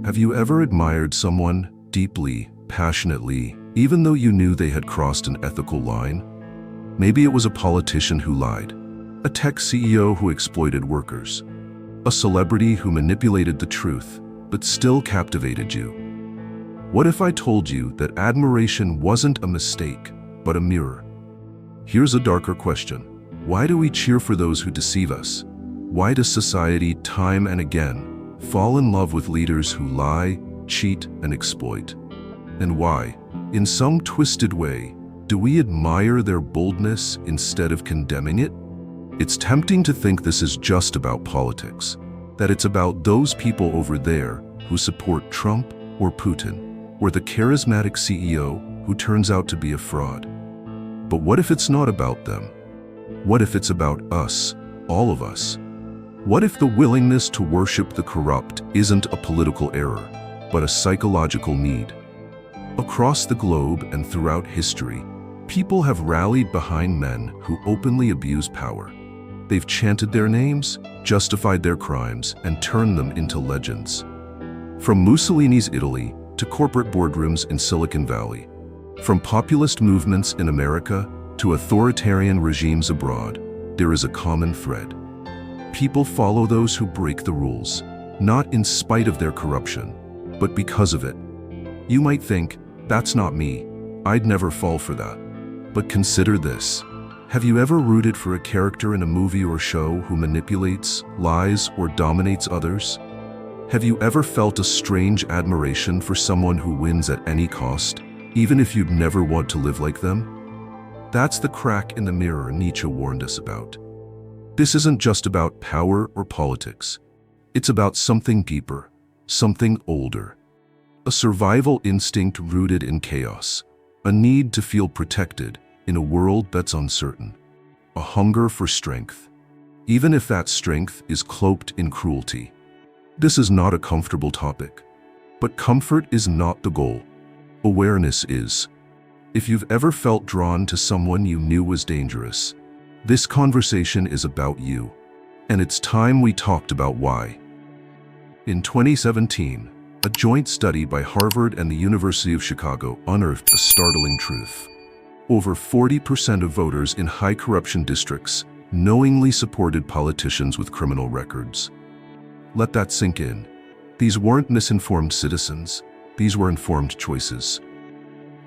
Have you ever admired someone deeply, passionately, even though you knew they had crossed an ethical line? Maybe it was a politician who lied, a tech CEO who exploited workers, a celebrity who manipulated the truth, but still captivated you. What if I told you that admiration wasn't a mistake, but a mirror? Here's a darker question. Why do we cheer for those who deceive us? Why does society, time and again, fall in love with leaders who lie, cheat, and exploit? And why, in some twisted way, do we admire their boldness instead of condemning it? It's tempting to think this is just about politics, that it's about those people over there who support Trump or Putin, or the charismatic CEO who turns out to be a fraud. But what if it's not about them? What if it's about us, all of us? What if the willingness to worship the corrupt isn't a political error, but a psychological need? Across the globe and throughout history, people have rallied behind men who openly abuse power. They've chanted their names, justified their crimes, and turned them into legends. From Mussolini's Italy to corporate boardrooms in Silicon Valley, from populist movements in America to authoritarian regimes abroad, there is a common thread. People follow those who break the rules, not in spite of their corruption, but because of it. You might think, that's not me, I'd never fall for that. But consider this. Have you ever rooted for a character in a movie or show who manipulates, lies, or dominates others? Have you ever felt a strange admiration for someone who wins at any cost, even if you'd never want to live like them? That's the crack in the mirror Nietzsche warned us about. This isn't just about power or politics. It's about something deeper, something older. A survival instinct rooted in chaos, a need to feel protected in a world that's uncertain, a hunger for strength, even if that strength is cloaked in cruelty. This is not a comfortable topic, but comfort is not the goal. Awareness is. If you've ever felt drawn to someone you knew was dangerous, this conversation is about you, and it's time we talked about why. In 2017, a joint study by Harvard and the University of Chicago unearthed a startling truth. Over 40% of voters in high corruption districts knowingly supported politicians with criminal records. Let that sink in. These weren't misinformed citizens, these were informed choices.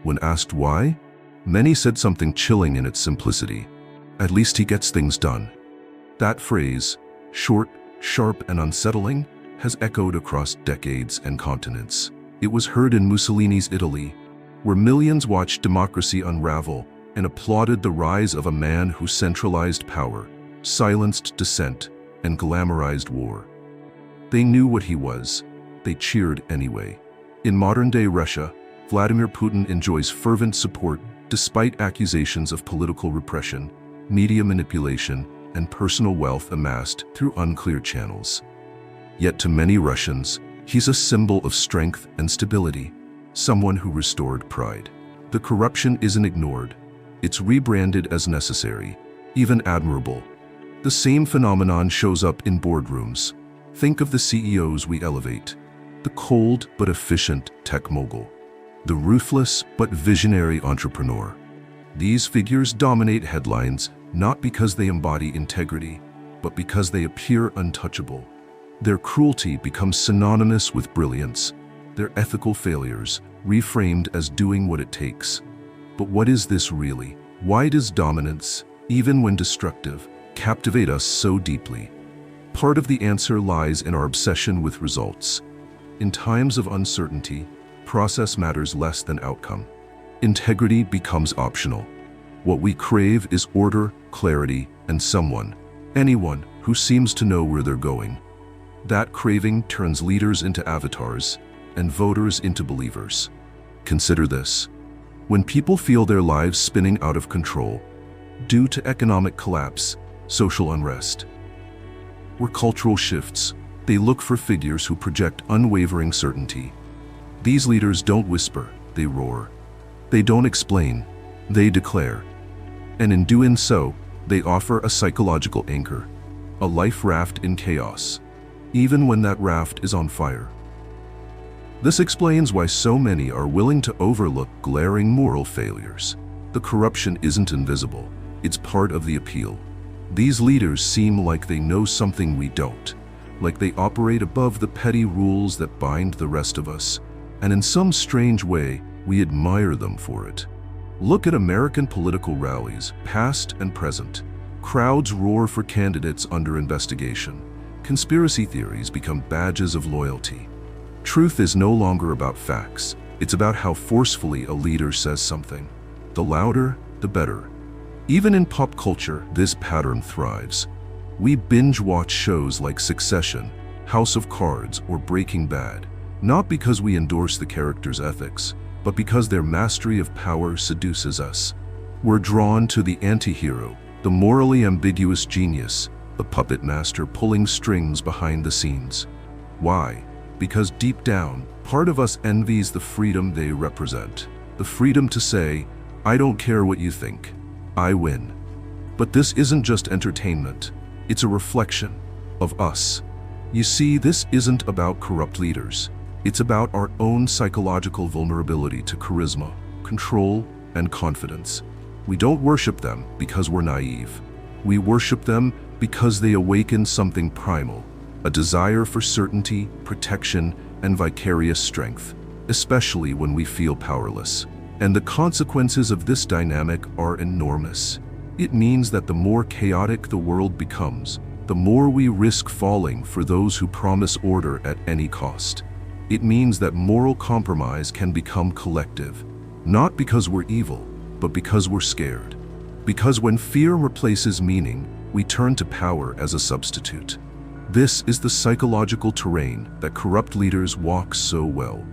When asked why, many said something chilling in its simplicity. At least he gets things done. That phrase, short, sharp, and unsettling, has echoed across decades and continents. It was heard in Mussolini's Italy, where millions watched democracy unravel and applauded the rise of a man who centralized power, silenced dissent, and glamorized war. They knew what he was. They cheered anyway. In modern-day Russia, Vladimir Putin enjoys fervent support despite accusations of political repression, media manipulation, and personal wealth amassed through unclear channels. Yet to many Russians, he's a symbol of strength and stability, someone who restored pride. The corruption isn't ignored. It's rebranded as necessary, even admirable. The same phenomenon shows up in boardrooms. Think of the CEOs we elevate. The cold but efficient tech mogul. The ruthless but visionary entrepreneur. These figures dominate headlines not because they embody integrity, but because they appear untouchable. Their cruelty becomes synonymous with brilliance, their ethical failures reframed as doing what it takes. But what is this really? Why does dominance, even when destructive, captivate us so deeply? Part of the answer lies in our obsession with results. In times of uncertainty, process matters less than outcome. Integrity becomes optional. What we crave is order, clarity, and anyone who seems to know where they're going. That craving turns leaders into avatars and voters into believers. Consider this. When people feel their lives spinning out of control due to economic collapse, social unrest, or cultural shifts, they look for figures who project unwavering certainty. These leaders don't whisper, they roar. They don't explain, they declare. And in doing so, they offer a psychological anchor, a life raft in chaos, even when that raft is on fire. This explains why so many are willing to overlook glaring moral failures. The corruption isn't invisible, it's part of the appeal. These leaders seem like they know something we don't, like they operate above the petty rules that bind the rest of us, and in some strange way, we admire them for it. Look at American political rallies, past and present. Crowds roar for candidates under investigation. Conspiracy theories become badges of loyalty. Truth is no longer about facts. It's about how forcefully a leader says something. The louder, the better. Even in pop culture, this pattern thrives. We binge-watch shows like Succession, House of Cards, or Breaking Bad, not because we endorse the characters' ethics, but because their mastery of power seduces us. We're drawn to the anti-hero, the morally ambiguous genius, the puppet master pulling strings behind the scenes. Why? Because deep down, part of us envies the freedom they represent. The freedom to say, I don't care what you think, I win. But this isn't just entertainment, it's a reflection of us. You see, this isn't about corrupt leaders. It's about our own psychological vulnerability to charisma, control, and confidence. We don't worship them because we're naive. We worship them because they awaken something primal, a desire for certainty, protection, and vicarious strength, especially when we feel powerless. And the consequences of this dynamic are enormous. It means that the more chaotic the world becomes, the more we risk falling for those who promise order at any cost. It means that moral compromise can become collective, not because we're evil, but because we're scared. Because when fear replaces meaning, we turn to power as a substitute. This is the psychological terrain that corrupt leaders walk so well.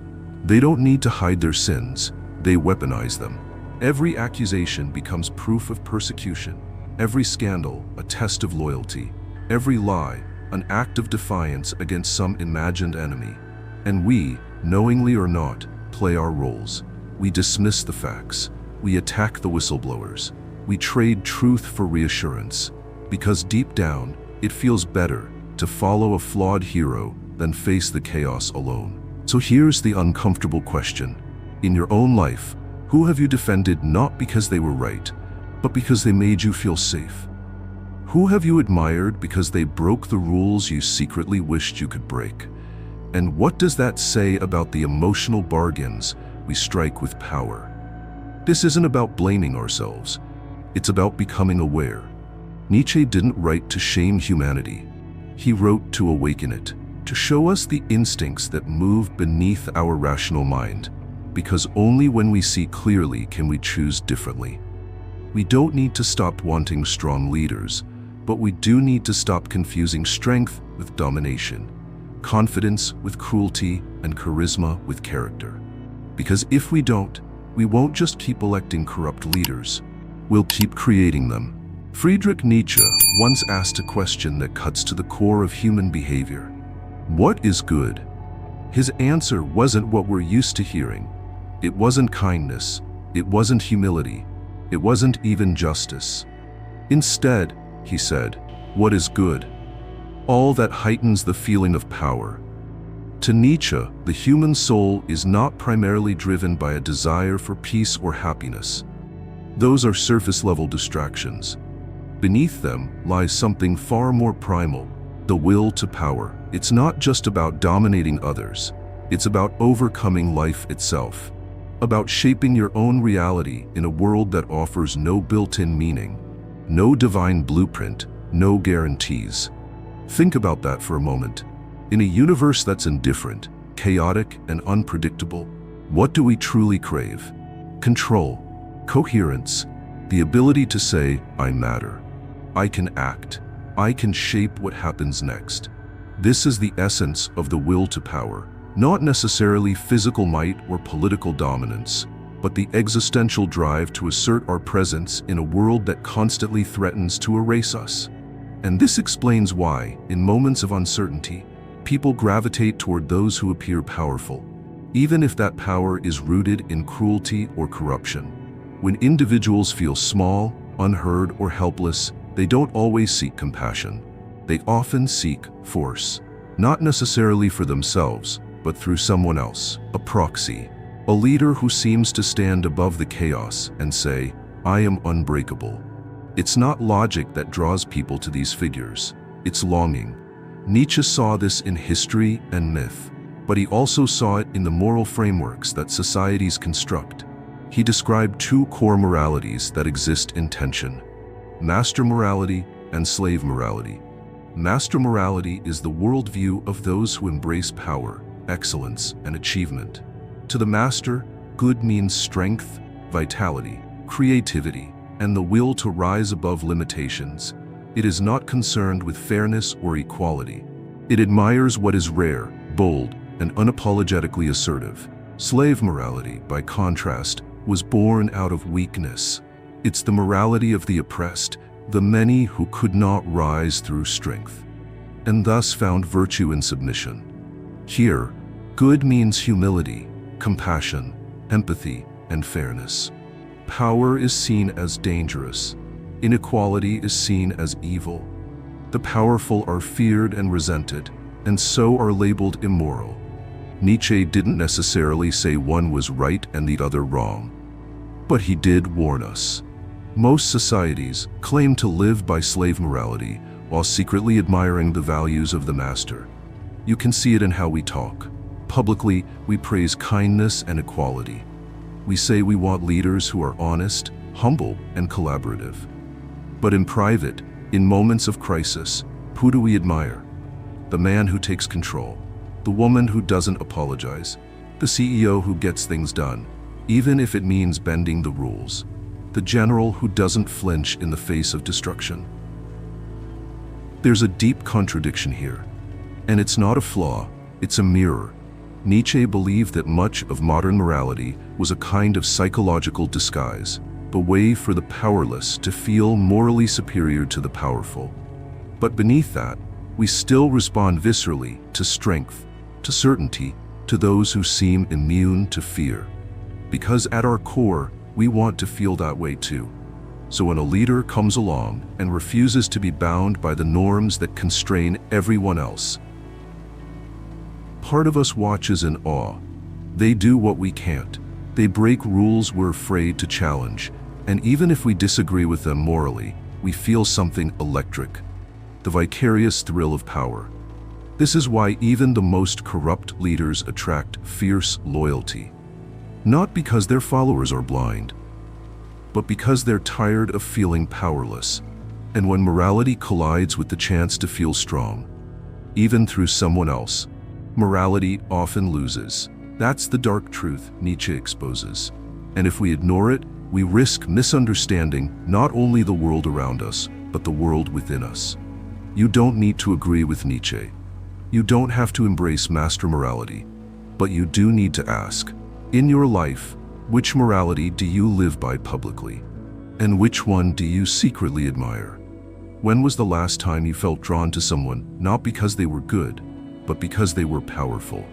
They don't need to hide their sins, they weaponize them. Every accusation becomes proof of persecution, every scandal a test of loyalty, every lie an act of defiance against some imagined enemy. And we, knowingly or not, play our roles. We dismiss the facts. We attack the whistleblowers. We trade truth for reassurance. Because deep down, it feels better to follow a flawed hero than face the chaos alone. So here's the uncomfortable question. In your own life, who have you defended not because they were right, but because they made you feel safe? Who have you admired because they broke the rules you secretly wished you could break? And what does that say about the emotional bargains we strike with power? This isn't about blaming ourselves. It's about becoming aware. Nietzsche didn't write to shame humanity. He wrote to awaken it, to show us the instincts that move beneath our rational mind, because only when we see clearly can we choose differently. We don't need to stop wanting strong leaders, but we do need to stop confusing strength with domination, confidence with cruelty, and charisma with character. Because if we don't, we won't just keep electing corrupt leaders, we'll keep creating them. Friedrich Nietzsche once asked a question that cuts to the core of human behavior. What is good? His answer wasn't what we're used to hearing. It wasn't kindness. It wasn't humility. It wasn't even justice. Instead, he said, what is good? All that heightens the feeling of power. To Nietzsche, the human soul is not primarily driven by a desire for peace or happiness. Those are surface-level distractions. Beneath them lies something far more primal, the will to power. It's not just about dominating others. It's about overcoming life itself, about shaping your own reality in a world that offers no built-in meaning, no divine blueprint, no guarantees. Think about that for a moment. In a universe that's indifferent, chaotic, and unpredictable, what do we truly crave? Control, coherence, the ability to say, I matter. I can act. I can shape what happens next. This is the essence of the will to power, not necessarily physical might or political dominance, but the existential drive to assert our presence in a world that constantly threatens to erase us. And this explains why, in moments of uncertainty, people gravitate toward those who appear powerful, even if that power is rooted in cruelty or corruption. When individuals feel small, unheard, or helpless, they don't always seek compassion. They often seek force, not necessarily for themselves, but through someone else, a proxy, a leader who seems to stand above the chaos and say, "I am unbreakable." It's not logic that draws people to these figures, it's longing. Nietzsche saw this in history and myth, but he also saw it in the moral frameworks that societies construct. He described two core moralities that exist in tension: master morality and slave morality. Master morality is the worldview of those who embrace power, excellence, and achievement. To the master, good means strength, vitality, creativity, and the will to rise above limitations. It is not concerned with fairness or equality. It admires what is rare, bold, and unapologetically assertive. Slave morality, by contrast, was born out of weakness. It's the morality of the oppressed, the many who could not rise through strength, and thus found virtue in submission. Here, good means humility, compassion, empathy, and fairness. Power is seen as dangerous. Inequality is seen as evil. The powerful are feared and resented, and so are labeled immoral. Nietzsche didn't necessarily say one was right and the other wrong, but he did warn us. Most societies claim to live by slave morality while secretly admiring the values of the master. You can see it in how we talk. Publicly, we praise kindness and equality. We say we want leaders who are honest, humble, and collaborative. But in private, in moments of crisis, who do we admire? The man who takes control, the woman who doesn't apologize, the CEO who gets things done, even if it means bending the rules, the general who doesn't flinch in the face of destruction. There's a deep contradiction here, and it's not a flaw, it's a mirror. Nietzsche believed that much of modern morality was a kind of psychological disguise, a way for the powerless to feel morally superior to the powerful. But beneath that, we still respond viscerally to strength, to certainty, to those who seem immune to fear. Because at our core, we want to feel that way too. So when a leader comes along and refuses to be bound by the norms that constrain everyone else, part of us watches in awe. They do what we can't. They break rules we're afraid to challenge, and even if we disagree with them morally, we feel something electric, the vicarious thrill of power. This is why even the most corrupt leaders attract fierce loyalty. Not because their followers are blind, but because they're tired of feeling powerless. And when morality collides with the chance to feel strong, even through someone else, morality often loses. That's the dark truth Nietzsche exposes. And if we ignore it, we risk misunderstanding not only the world around us, but the world within us. You don't need to agree with Nietzsche. You don't have to embrace master morality, but you do need to ask, in your life, which morality do you live by publicly? And which one do you secretly admire? When was the last time you felt drawn to someone, not because they were good, but because they were powerful?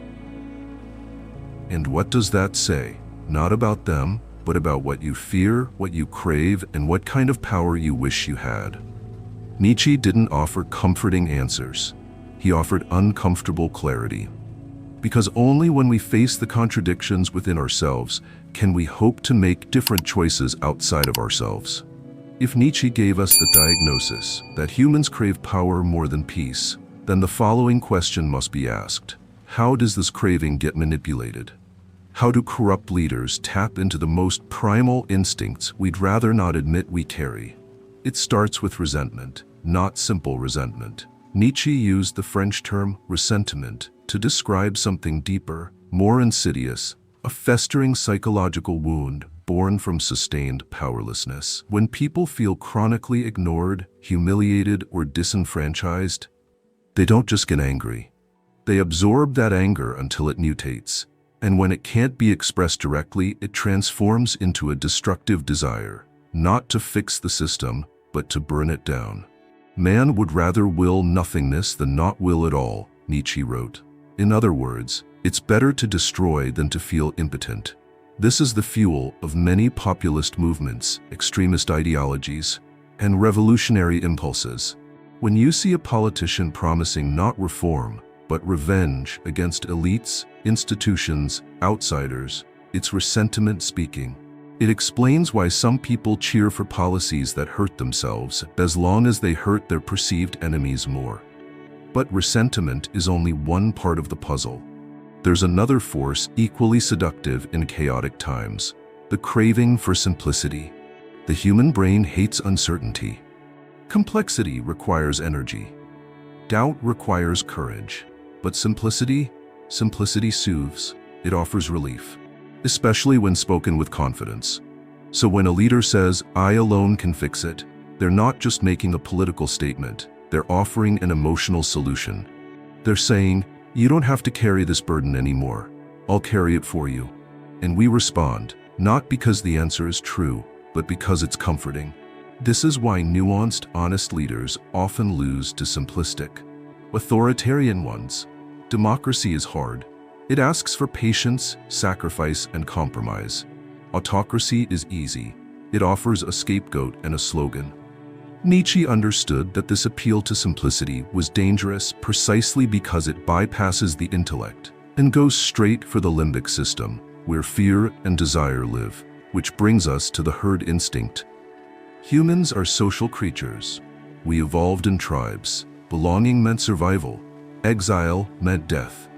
And what does that say? Not about them, but about what you fear, what you crave, and what kind of power you wish you had. Nietzsche didn't offer comforting answers. He offered uncomfortable clarity. Because only when we face the contradictions within ourselves can we hope to make different choices outside of ourselves. If Nietzsche gave us the diagnosis that humans crave power more than peace, then the following question must be asked. How does this craving get manipulated? How do corrupt leaders tap into the most primal instincts we'd rather not admit we carry? It starts with resentment, not simple resentment. Nietzsche used the French term ressentiment to describe something deeper, more insidious, a festering psychological wound born from sustained powerlessness. When people feel chronically ignored, humiliated, or disenfranchised, they don't just get angry. They absorb that anger until it mutates. And when it can't be expressed directly, it transforms into a destructive desire, not to fix the system, but to burn it down. Man would rather will nothingness than not will at all, Nietzsche wrote. In other words, it's better to destroy than to feel impotent. This is the fuel of many populist movements, extremist ideologies, and revolutionary impulses. When you see a politician promising not reform, but revenge against elites, institutions, outsiders. It's resentment speaking. It explains why some people cheer for policies that hurt themselves as long as they hurt their perceived enemies more. But resentment is only one part of the puzzle. There's another force equally seductive in chaotic times: the craving for simplicity. The human brain hates uncertainty. Complexity requires energy. Doubt requires courage. But simplicity soothes. It offers relief, especially when spoken with confidence. So when a leader says, "I alone can fix it," they're not just making a political statement. They're offering an emotional solution. They're saying, "You don't have to carry this burden anymore. I'll carry it for you." And we respond, not because the answer is true, but because it's comforting. This is why nuanced, honest leaders often lose to simplistic, authoritarian ones. Democracy is hard. It asks for patience, sacrifice, and compromise. Autocracy is easy. It offers a scapegoat and a slogan. Nietzsche understood that this appeal to simplicity was dangerous precisely because it bypasses the intellect and goes straight for the limbic system, where fear and desire live, which brings us to the herd instinct. Humans are social creatures. We evolved in tribes. Belonging meant survival. Exile meant death.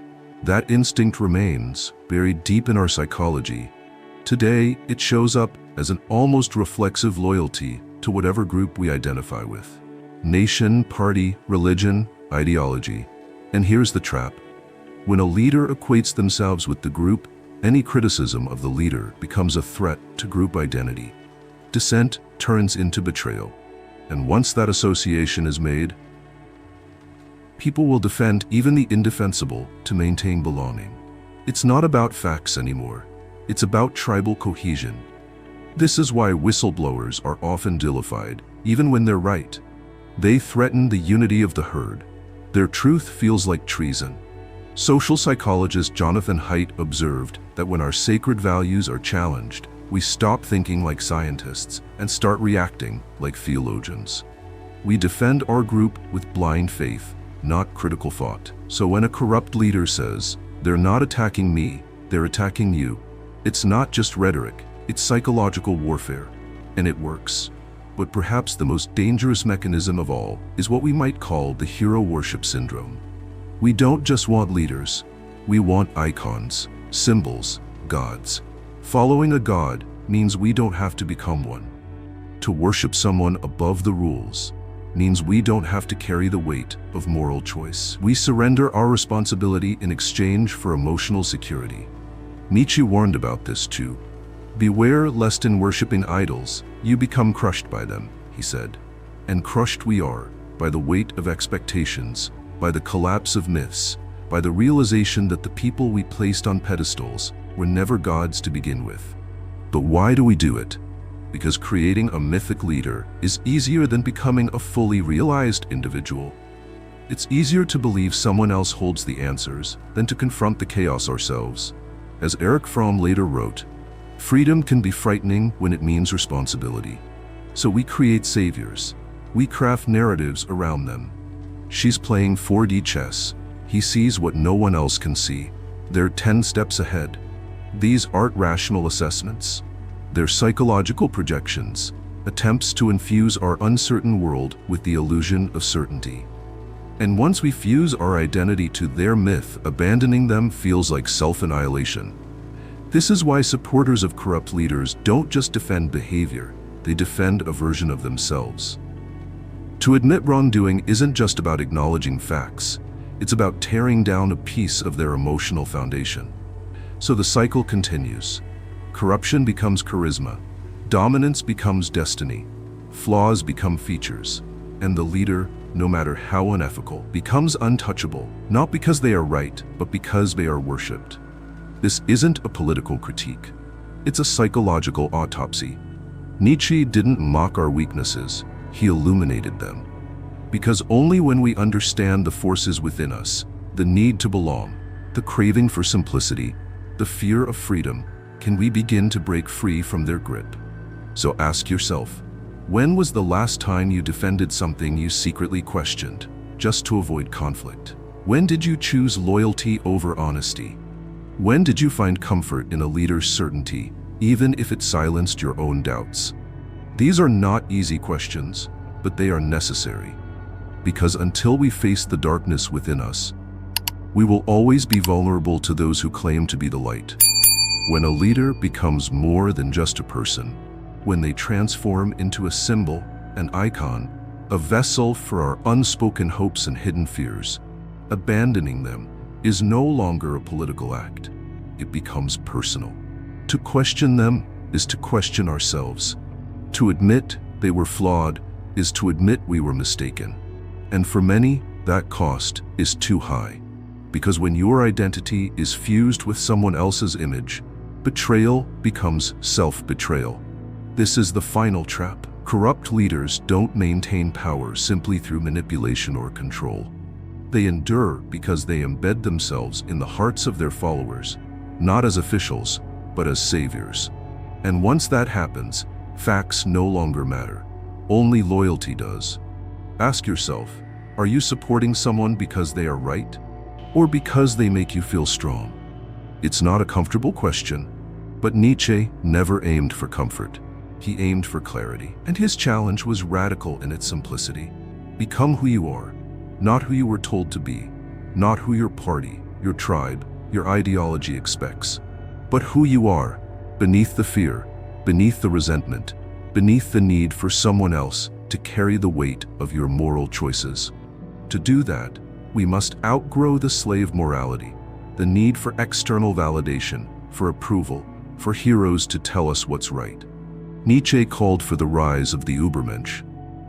That instinct remains buried deep in our psychology. Today, it shows up as an almost reflexive loyalty to whatever group we identify with. Nation, party, religion, ideology. And here's the trap. When a leader equates themselves with the group, any criticism of the leader becomes a threat to group identity. Dissent turns into betrayal. And once that association is made, people will defend even the indefensible to maintain belonging. It's not about facts anymore. It's about tribal cohesion. This is why whistleblowers are often vilified, even when they're right. They threaten the unity of the herd. Their truth feels like treason. Social psychologist Jonathan Haidt observed that when our sacred values are challenged, we stop thinking like scientists and start reacting like theologians. We defend our group with blind faith, not critical thought. So when a corrupt leader says, "They're not attacking me, they're attacking you," it's not just rhetoric, it's psychological warfare, and it works. But perhaps the most dangerous mechanism of all is what we might call the hero worship syndrome. We don't just want leaders, we want icons, symbols, gods. Following a god means we don't have to become one. To worship someone above the rules means we don't have to carry the weight of moral choice. We surrender our responsibility in exchange for emotional security. Nietzsche warned about this too. "Beware lest in worshipping idols, you become crushed by them," he said. And crushed we are, by the weight of expectations, by the collapse of myths, by the realization that the people we placed on pedestals were never gods to begin with. But why do we do it? Because creating a mythic leader is easier than becoming a fully realized individual. It's easier to believe someone else holds the answers than to confront the chaos ourselves. As Erich Fromm later wrote, "Freedom can be frightening when it means responsibility." So we create saviors. We craft narratives around them. She's playing 4D chess. He sees what no one else can see. They're 10 steps ahead. These aren't rational assessments. They're psychological projections, attempts to infuse our uncertain world with the illusion of certainty. And once we fuse our identity to their myth, abandoning them feels like self-annihilation. This is why supporters of corrupt leaders don't just defend behavior, they defend a version of themselves. To admit wrongdoing isn't just about acknowledging facts, it's about tearing down a piece of their emotional foundation. So the cycle continues. Corruption becomes charisma, dominance becomes destiny, flaws become features, and the leader, no matter how unethical, becomes untouchable, not because they are right, but because they are worshipped. This isn't a political critique. It's a psychological autopsy. Nietzsche didn't mock our weaknesses, he illuminated them. Because only when we understand the forces within us, the need to belong, the craving for simplicity, the fear of freedom, can we begin to break free from their grip. So ask yourself, when was the last time you defended something you secretly questioned, just to avoid conflict? When did you choose loyalty over honesty? When did you find comfort in a leader's certainty, even if it silenced your own doubts? These are not easy questions, but they are necessary. Because until we face the darkness within us, we will always be vulnerable to those who claim to be the light. When a leader becomes more than just a person, when they transform into a symbol, an icon, a vessel for our unspoken hopes and hidden fears, abandoning them is no longer a political act. It becomes personal. To question them is to question ourselves. To admit they were flawed is to admit we were mistaken. And for many, that cost is too high. Because when your identity is fused with someone else's image, betrayal becomes self-betrayal. This is the final trap. Corrupt leaders don't maintain power simply through manipulation or control. They endure because they embed themselves in the hearts of their followers, not as officials, but as saviors. And once that happens, facts no longer matter. Only loyalty does. Ask yourself, are you supporting someone because they are right, or because they make you feel strong? It's not a comfortable question, but Nietzsche never aimed for comfort. He aimed for clarity, and his challenge was radical in its simplicity. Become who you are, not who you were told to be, not who your party, your tribe, your ideology expects, but who you are, beneath the fear, beneath the resentment, beneath the need for someone else to carry the weight of your moral choices. To do that, we must outgrow the slave morality, the need for external validation, for approval, for heroes to tell us what's right. Nietzsche called for the rise of the Übermensch,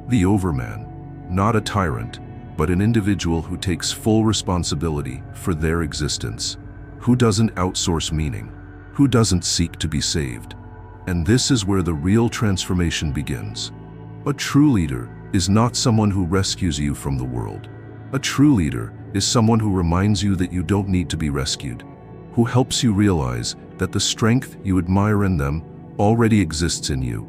the overman, not a tyrant, but an individual who takes full responsibility for their existence, who doesn't outsource meaning, who doesn't seek to be saved. And this is where the real transformation begins. A true leader is not someone who rescues you from the world. A true leader is someone who reminds you that you don't need to be rescued, who helps you realize that the strength you admire in them already exists in you,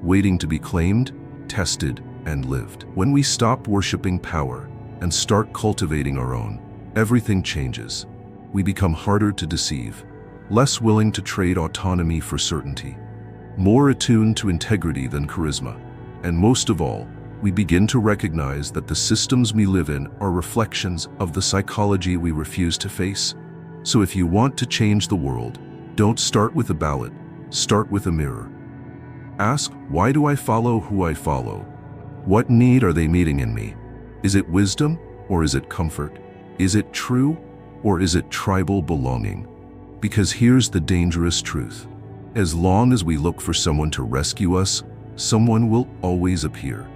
waiting to be claimed, tested, and lived. When we stop worshiping power and start cultivating our own, everything changes. We become harder to deceive, less willing to trade autonomy for certainty, more attuned to integrity than charisma, and most of all, we begin to recognize that the systems we live in are reflections of the psychology we refuse to face. So if you want to change the world, don't start with a ballot, start with a mirror. Ask, why do I follow who I follow? What need are they meeting in me? Is it wisdom or is it comfort? Is it true or is it tribal belonging? Because here's the dangerous truth. As long as we look for someone to rescue us, someone will always appear,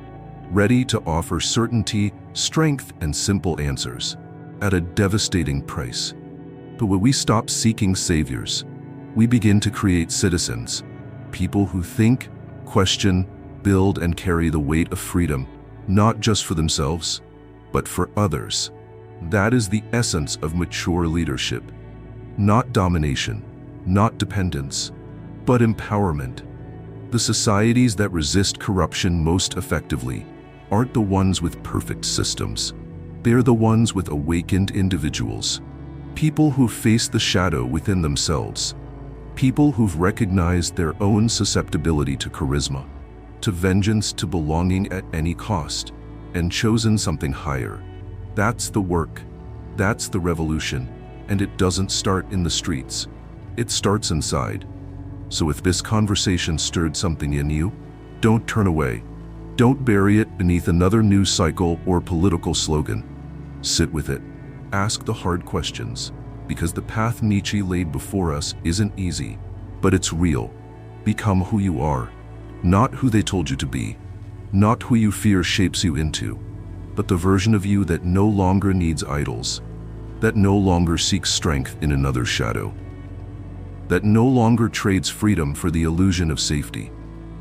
ready to offer certainty, strength, and simple answers at a devastating price. But when we stop seeking saviors, we begin to create citizens, people who think, question, build, and carry the weight of freedom, not just for themselves, but for others. That is the essence of mature leadership. Not domination, not dependence, but empowerment. The societies that resist corruption most effectively aren't the ones with perfect systems. They're the ones with awakened individuals. People who face the shadow within themselves. People who've recognized their own susceptibility to charisma, to vengeance, to belonging at any cost, and chosen something higher. That's the work. That's the revolution. And it doesn't start in the streets. It starts inside. So if this conversation stirred something in you, don't turn away. Don't bury it beneath another news cycle or political slogan. Sit with it. Ask the hard questions, because the path Nietzsche laid before us isn't easy, but it's real. Become who you are, not who they told you to be, not who you fear shapes you into, but the version of you that no longer needs idols, that no longer seeks strength in another's shadow, that no longer trades freedom for the illusion of safety.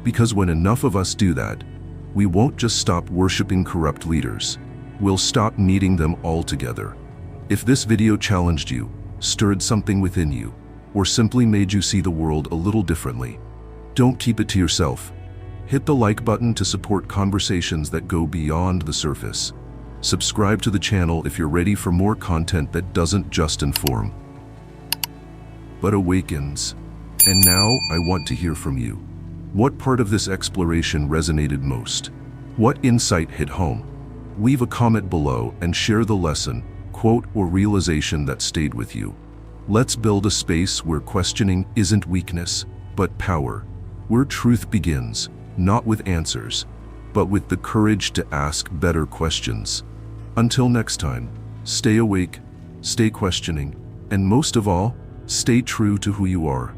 Because when enough of us do that, we won't just stop worshiping corrupt leaders, we'll stop needing them altogether. If this video challenged you, stirred something within you, or simply made you see the world a little differently, don't keep it to yourself. Hit the like button to support conversations that go beyond the surface. Subscribe to the channel if you're ready for more content that doesn't just inform, but awakens. And now, I want to hear from you. What part of this exploration resonated most? What insight hit home? Leave a comment below and share the lesson, quote, or realization that stayed with you. Let's build a space where questioning isn't weakness, but power. Where truth begins, not with answers, but with the courage to ask better questions. Until next time, stay awake, stay questioning, and most of all, stay true to who you are.